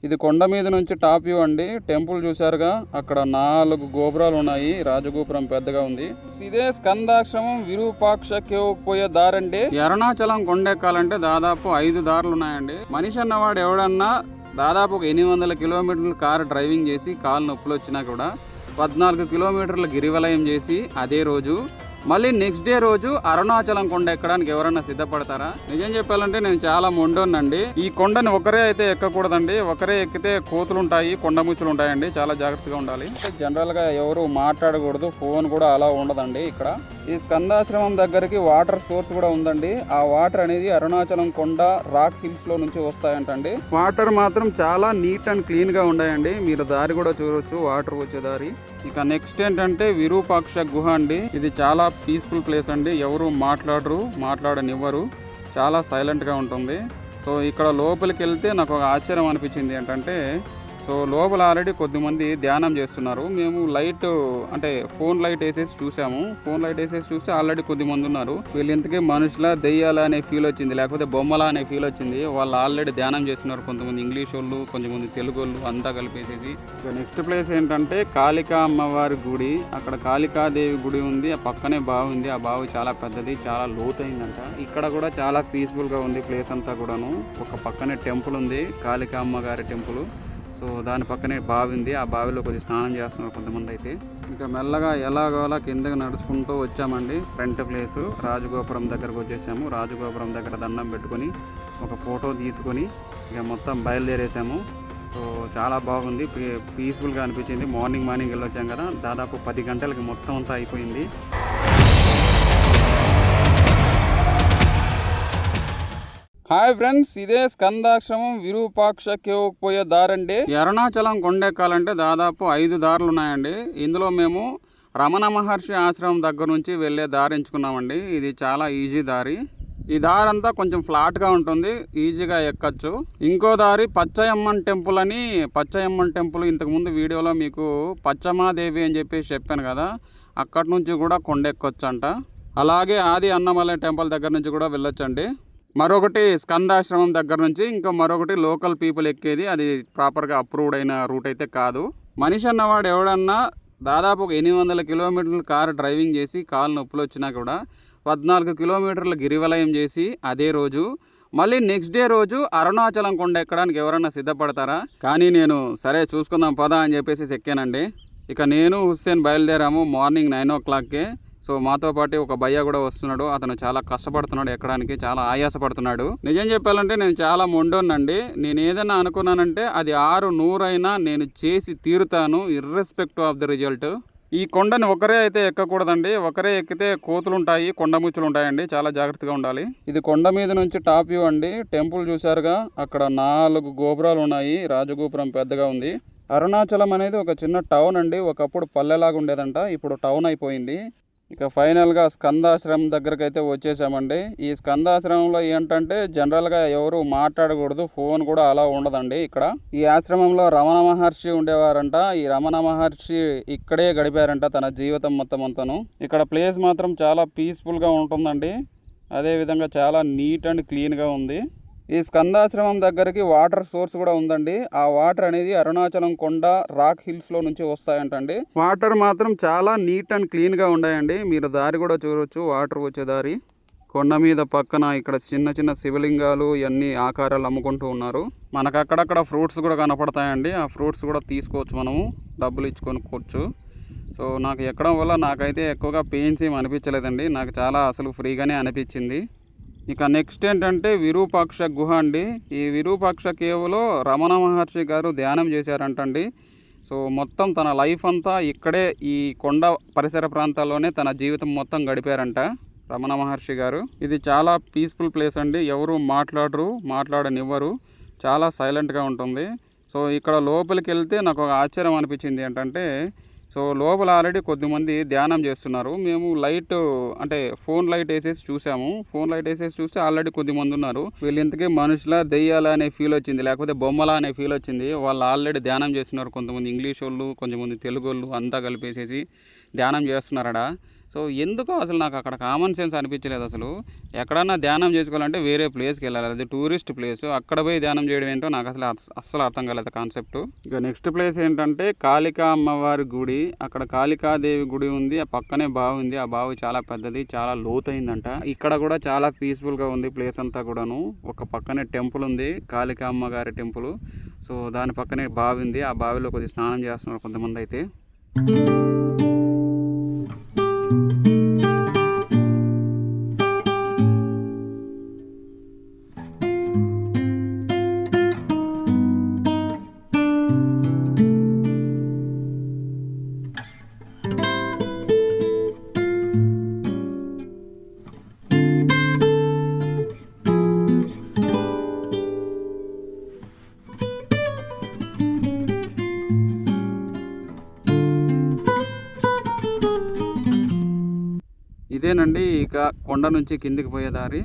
ఇది కొండ మీద నుంచి టాప్ వ్యూ అండి. టెంపుల్ చూసారుగా, అక్కడ 4 గోపురాలు ఉన్నాయి. రాజగోపురం పెద్దగా ఉంది. ఇదే స్కందాశ్రమం విరూపాక్ష కేవ్ పోయే దారండి. అరుణాచలం కొండెక్కాలంటే దాదాపు 5 దారులు ఉన్నాయండి. మనిషి అన్నవాడు ఎవడన్నా దాదాపు ఒక 800 కిలోమీటర్లు కారు డ్రైవింగ్ చేసి కాలు నొప్పులు వచ్చినా కూడా 14 కిలోమీటర్ల గిరివలయం చేసి అదే రోజు మళ్ళీ నెక్స్ట్ డే రోజు అరుణాచలం కొండ ఎక్కడానికి ఎవరన్నా సిద్ధపడతారా? నిజం చెప్పాలంటే నేను చాలా మొండోనండి. ఈ కొండని ఒకరే అయితే ఎక్కకూడదండి. ఒకరే ఎక్కితే కోతులు ఉంటాయి, కొండ ముచ్చులు ఉంటాయండి. చాలా జాగ్రత్తగా ఉండాలి. జనరల్ గా ఎవరు మాట్లాడకూడదు, ఫోన్ కూడా అలా ఉండదండి. ఇక్కడ ఈ స్కందాశ్రమం దగ్గరికి వాటర్ సోర్స్ కూడా ఉందండి. ఆ వాటర్ అనేది అరుణాచలం కొండ రాక్ హిల్స్ లో నుంచి వస్తాయంటండి. వాటర్ మాత్రం చాలా నీట్ అండ్ క్లీన్ గా ఉన్నాయండి. మీరు దారి కూడా చూడొచ్చు, వాటర్ వచ్చే దారి. ఇక నెక్స్ట్ ఏంటంటే విరూపాక్ష గుహ అండి. ఇది చాలా పీస్ఫుల్ ప్లేస్ అండి. ఎవరు మాట్లాడనివ్వరు. చాలా సైలెంట్గా ఉంటుంది. సో ఇక్కడ లోపలికి వెళ్తే నాకు ఒక ఆశ్చర్యం అనిపించింది ఏంటంటే, సో లోపల ఆల్రెడీ కొద్దిమంది ధ్యానం చేస్తున్నారు. మేము లైట్ అంటే ఫోన్ లైట్ వేసేసి చూసాము. ఫోన్ లైట్ వేసేసి చూస్తే ఆల్రెడీ కొద్దిమంది ఉన్నారు. వీళ్ళు ఇంతకీ మనుషుల దెయ్యాల అనే ఫీల్ వచ్చింది, లేకపోతే బొమ్మల అనే ఫీల్ వచ్చింది. వాళ్ళు ఆల్రెడీ ధ్యానం చేస్తున్నారు. కొంతమంది ఇంగ్లీష్ వాళ్ళు, కొంతమంది తెలుగు వాళ్ళు అంతా కలిపేసేసి. నెక్స్ట్ ప్లేస్ ఏంటంటే కాళికా అమ్మవారి గుడి. అక్కడ కాళికాదేవి గుడి ఉంది. ఆ పక్కనే బావి ఉంది. ఆ బావి చాలా పెద్దది, చాలా లోతైందంట. ఇక్కడ కూడా చాలా పీస్ఫుల్ గా ఉంది ప్లేస్ అంతా కూడాను. ఒక పక్కనే టెంపుల్ ఉంది, కాళికా అమ్మగారి టెంపుల్. సో దాని పక్కనే బావి ఉంది. ఆ బావిలో కొద్దిగా స్నానం చేస్తున్నారు కొంతమంది అయితే. ఇంకా మెల్లగా ఎలాగోలా కిందకి నడుచుకుంటూ వచ్చామండి. ఫ్రంట్ ప్లేస్ రాజగోపురం దగ్గరకు వచ్చేసాము. రాజగోపురం దగ్గర దండం పెట్టుకొని ఒక ఫోటో తీసుకొని ఇక మొత్తం బయలుదేరేసాము. సో చాలా బాగుంది, పీస్ఫుల్గా అనిపించింది. మార్నింగ్ వెళ్ళొచ్చాం కదా, దాదాపు 10 గంటలకి మొత్తం అంతా అయిపోయింది. హాయ్ ఫ్రెండ్స్, ఇదే స్కందాశ్రమం విరూపాక్ష కేవ్ పోయే దారండి. అరుణాచలం కొండెక్కాలంటే దాదాపు 5 దారులు ఉన్నాయండి. ఇందులో మేము రమణ మహర్షి ఆశ్రమం దగ్గర నుంచి వెళ్ళే దారి ఎంచుకున్నామండి. ఇది చాలా ఈజీ దారి. ఈ దారి అంతా కొంచెం ఫ్లాట్గా ఉంటుంది, ఈజీగా ఎక్కచ్చు. ఇంకో దారి పచ్చయమ్మన్ టెంపుల్ అని. పచ్చయమ్మన్ టెంపుల్ ఇంతకుముందు వీడియోలో మీకు పచ్చమాదేవి అని చెప్పేసి చెప్పాను కదా, అక్కడి నుంచి కూడా కొండెక్కొచ్చు అంట. అలాగే ఆది అన్నమలై టెంపుల్ దగ్గర నుంచి కూడా వెళ్ళొచ్చండి. మరొకటి స్కందాశ్రమం దగ్గర నుంచి, ఇంకా మరొకటి లోకల్ పీపుల్ ఎక్కేది. అది ప్రాపర్గా అప్రూవ్డ్ అయిన రూట్ అయితే కాదు. మనిషి అన్నవాడు ఎవడన్నా దాదాపు ఒక 800 కిలోమీటర్లు కారు డ్రైవింగ్ చేసి కాలు నొప్పులు వచ్చినా కూడా 14 కిలోమీటర్ల గిరివలయం చేసి అదే రోజు మళ్ళీ నెక్స్ట్ డే రోజు అరుణాచలం కొండ ఎక్కడానికి ఎవరన్నా సిద్ధపడతారా? కానీ నేను సరే చూసుకుందాం పదా అని చెప్పేసి ఎక్కానండి. ఇక నేను హుస్సేన్ బయలుదేరాము మార్నింగ్ 9 o'clockకే. సో మాతో పాటు ఒక భయ్య కూడా వస్తున్నాడు. అతను చాలా కష్టపడుతున్నాడు ఎక్కడానికి, చాలా ఆయాసపడుతున్నాడు. నిజం చెప్పాలంటే నేను చాలా మొండోనండి. నేను ఏదైనా అనుకున్నానంటే అది 6-100 అయినా నేను చేసి తీరుతాను, ఇర్రెస్పెక్టివ్ ఆఫ్ ది రిజల్ట్. ఈ కొండని ఒకరే అయితే ఎక్కకూడదండి. ఒకరే ఎక్కితే కోతులు ఉంటాయి, కొండ ముచ్చులు ఉంటాయండి. చాలా జాగ్రత్తగా ఉండాలి. ఇది కొండ మీద నుంచి టాప్ వ్యూ అండి. టెంపుల్ చూసారుగా, అక్కడ 4 గోపురాలు ఉన్నాయి. రాజగోపురం పెద్దగా ఉంది. అరుణాచలం అనేది ఒక చిన్న టౌన్ అండి. ఒకప్పుడు పల్లెలాగా ఉండేదంట, ఇప్పుడు టౌన్ అయిపోయింది. ఇక ఫైనల్గా స్కందాశ్రమం దగ్గరకు అయితే వచ్చేసామండి. ఈ స్కందాశ్రమంలో ఏంటంటే జనరల్గా ఎవరు మాట్లాడకూడదు, ఫోన్ కూడా అలా ఉండదండి. ఇక్కడ ఈ ఆశ్రమంలో రమణ మహర్షి ఉండేవారంట. ఈ రమణ మహర్షి ఇక్కడే గడిపారంట తన జీవితం మొత్తం అంతాను. ఇక్కడ ప్లేస్ మాత్రం చాలా పీస్ఫుల్గా ఉంటుందండి. అదేవిధంగా చాలా నీట్ అండ్ క్లీన్గా ఉంది. ఈ స్కందాశ్రమం దగ్గరికి వాటర్ సోర్స్ కూడా ఉందండి. ఆ వాటర్ అనేది అరుణాచలం కొండ రాక్ హిల్స్ లో నుంచి వస్తాయంటండి. వాటర్ మాత్రం చాలా నీట్ అండ్ క్లీన్ గా ఉన్నాయండి. మీరు దారి కూడా చూడొచ్చు, వాటర్ వచ్చే దారి. కొండ మీద పక్కన ఇక్కడ చిన్న చిన్న శివలింగాలు ఇవన్నీ ఆకారాలు అమ్ముకుంటూ ఉన్నారు. మనకు అక్కడక్కడ ఫ్రూట్స్ కూడా కనపడతాయండి. ఆ ఫ్రూట్స్ కూడా తీసుకోవచ్చు, మనము డబ్బులు ఇచ్చుకొనుకోవచ్చు. సో నాకు ఎక్కడం వల్ల నాకైతే ఎక్కువగా పెయిన్స్ ఏమి అనిపించలేదండి. నాకు చాలా అసలు ఫ్రీగానే అనిపించింది. ఇక నెక్స్ట్ ఏంటంటే విరూపాక్ష గుహ అండి. ఈ విరూపాక్ష కేవ్లో రమణ మహర్షి గారు ధ్యానం చేశారంటండి. సో మొత్తం తన లైఫ్ అంతా ఇక్కడే ఈ కొండ పరిసర ప్రాంతాల్లోనే తన జీవితం మొత్తం గడిపారంట రమణ మహర్షి గారు. ఇది చాలా పీస్ఫుల్ ప్లేస్ అండి. ఎవరు మాట్లాడనివ్వరు. చాలా సైలెంట్గా ఉంటుంది. సో ఇక్కడ లోపలికి వెళ్తే నాకు ఒక ఆశ్చర్యం అనిపించింది ఏంటంటే, సో లోపల ఆల్రెడీ కొద్దిమంది ధ్యానం చేస్తున్నారు. మేము లైట్ అంటే ఫోన్ లైట్ వేసేసి చూసాము. ఫోన్ లైట్ వేసేసి చూస్తే ఆల్రెడీ కొద్దిమంది ఉన్నారు. వీళ్ళు ఇంతకీ మనుషుల దెయ్యాల అనే ఫీల్ వచ్చింది, లేకపోతే బొమ్మల అనే ఫీల్ వచ్చింది. వాళ్ళు ఆల్రెడీ ధ్యానం చేస్తున్నారు. కొంతమంది ఇంగ్లీష్ వాళ్ళు, కొంతమంది తెలుగు వాళ్ళు అంతా కలిపేసేసి ధ్యానం చేస్తున్నారట. సో ఎందుకో అసలు నాకు అక్కడ కామన్ సెన్స్ అనిపించలేదు. అసలు ఎక్కడన్నా ధ్యానం చేసుకోవాలంటే వేరే ప్లేస్కి వెళ్ళాలి, అది టూరిస్ట్ ప్లేస్, అక్కడ పోయి ధ్యానం చేయడం ఏంటో నాకు అస్సలు అర్థం కాలేదు కాన్సెప్ట్. ఇక నెక్స్ట్ ప్లేస్ ఏంటంటే కాళికా అమ్మవారి గుడి. అక్కడ కాళికాదేవి గుడి ఉంది, ఆ పక్కనే బావి ఉంది. ఆ బావి చాలా పెద్దది, చాలా లోతైందంట. ఇక్కడ కూడా చాలా పీస్ఫుల్గా ఉంది ప్లేస్ అంతా కూడాను. ఒక పక్కనే టెంపుల్ ఉంది, కాళికా అమ్మగారి టెంపుల్. సో దాని పక్కనే బావి ఉంది, ఆ బావిలో కొద్దిగా స్నానం చేస్తున్నారు కొంతమంది అయితే. ఇదేనండి ఇక కొండ నుంచి కిందికి పోయే దారి.